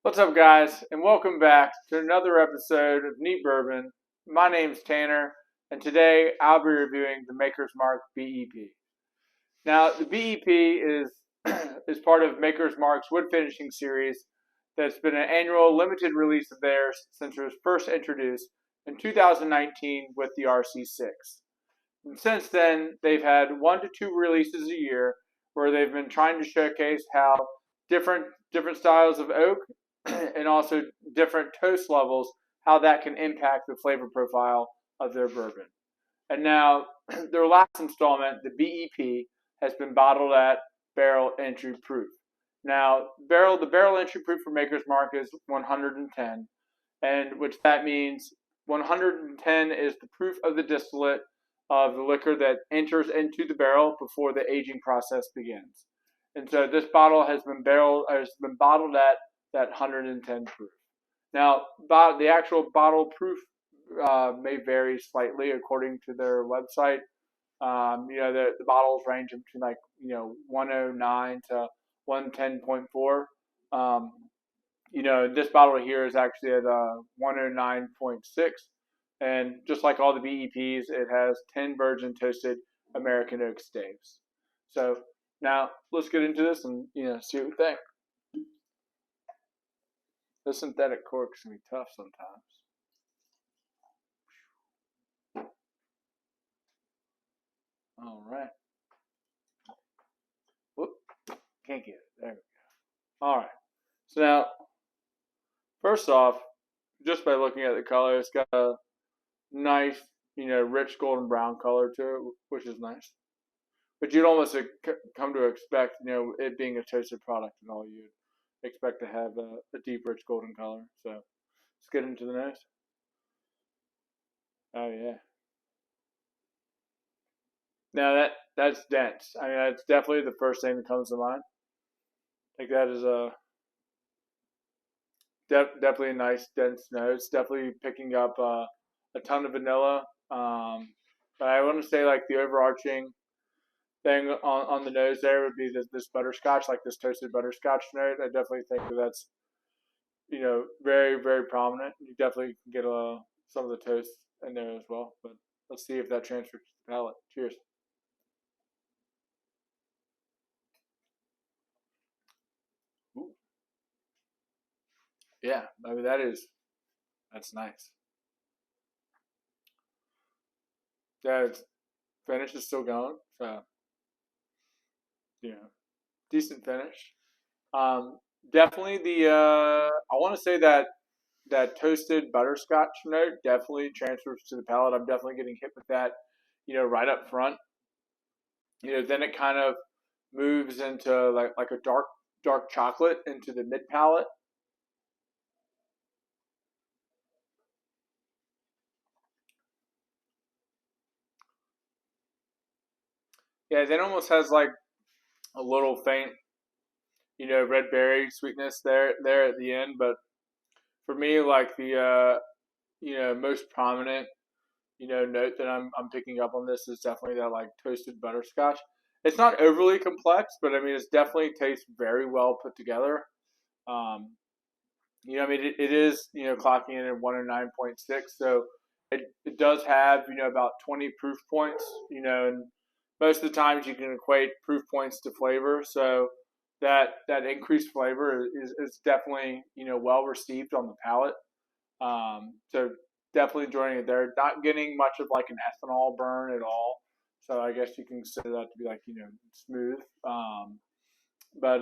What's up, guys, and welcome back to another episode of Neat Bourbon. My name's Tanner, and today I'll be reviewing the Maker's Mark BEP. Now, the BEP is is part of Maker's Mark's wood finishing series that's been an annual limited release of theirs since it was first introduced in 2019 with the RC6. And since then, they've had 1 to 2 releases a year where they've been trying to showcase how different styles of oak and also different toast levels, how that can impact the flavor profile of their bourbon. And now their last installment, the BEP, has been bottled at barrel entry proof. Now, the barrel entry proof for Maker's Mark is 110, and which that means 110 is the proof of the distillate of the liquor that enters into the barrel before the aging process begins. And so this bottle has been bottled at that 110 proof. Now, the actual bottle proof may vary slightly according to their website. The bottles range between 109 to 110.4. This bottle here is actually at 109.6. And just like all the BEPs, it has 10 virgin toasted American oak staves. So now let's get into this and see what we think. The synthetic corks can be tough sometimes. All right. Whoop. Can't get it. There we go. All right. So now, first off, just by looking at the color, it's got a nice, rich golden brown color to it, which is nice. But you'd almost come to expect, it being a toasted product and all, you'd expect to have a deep, rich golden color. So let's get into the nose. Oh yeah. Now that's dense. I mean, that's definitely the first thing that comes to mind. I think that is definitely a nice dense nose. Definitely picking up a ton of vanilla. But I want to say like the overarching thing on the nose there would be this butterscotch, like this toasted butterscotch note. I definitely think that's very, very prominent. You definitely can get some of the toast in there as well. But let's see if that transfers to the palate. Cheers. Ooh. Yeah, I mean that's nice. Yeah, it's finish is still going. So decent finish. Definitely I want to say that toasted butterscotch note definitely transfers to the palate. I'm definitely getting hit with that, right up front. Then it kind of moves into like a dark chocolate into the mid palate. Yeah, then almost has like a little faint, red berry sweetness there at the end. But for me, like the most prominent note that I'm picking up on this is definitely that like toasted butterscotch. It's not overly complex, but I mean it's definitely tastes very well put together. Um, I mean it is clocking in at 109.6, so it does have about 20 proof points. And most of the times you can equate proof points to flavor, so that increased flavor is definitely well received on the palate. So definitely enjoying it there. Not getting much of like an ethanol burn at all. So I guess you can consider that to be like smooth. But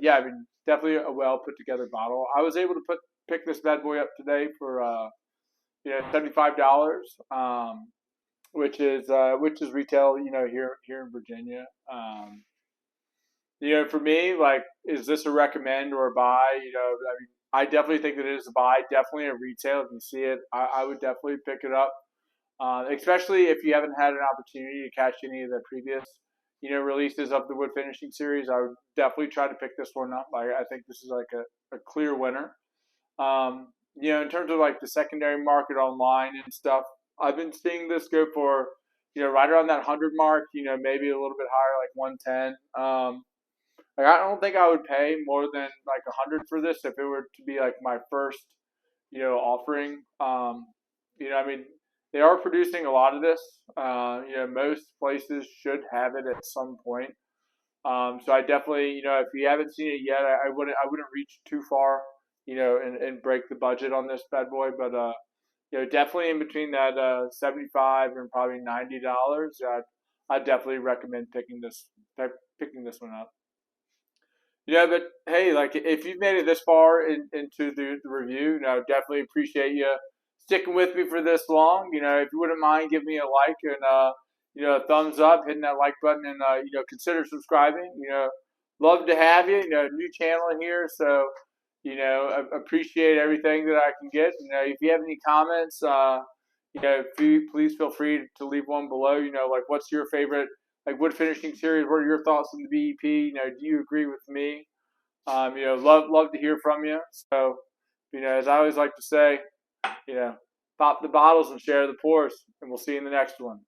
yeah, I mean definitely a well put together bottle. I was able to pick this bad boy up today for $75, which is retail here in Virginia. For me, like, is this a recommend or a buy? I mean, I definitely think that it is a buy. Definitely a retail. If you see it, I would definitely pick it up. Especially if you haven't had an opportunity to catch any of the previous, releases of the wood finishing series. I would definitely try to pick this one up. I think this is like a clear winner. In terms of like the secondary market online and stuff, I've been seeing this go for, right around that 100 mark. Maybe a little bit higher, like 110. Like I don't think I would pay more than like 100 for this if it were to be like my first, offering. I mean, they are producing a lot of this. Most places should have it at some point. So I definitely, if you haven't seen it yet, I wouldn't reach too far, and break the budget on this bad boy. But definitely in between that 75 and probably $90. I definitely recommend picking this one up. Yeah, but hey, like if you've made it this far into the review, definitely appreciate you sticking with me for this long. If you wouldn't mind, give me a like and a thumbs up, hitting that like button, and consider subscribing. Love to have you. New channel here, so appreciate everything that I can get. If you have any comments, please feel free to leave one below. Like what's your favorite like wood finishing series? What are your thoughts on the BEP? Do you agree with me? Love to hear from you. So, as I always like to say, pop the bottles and share the pours, and we'll see you in the next one.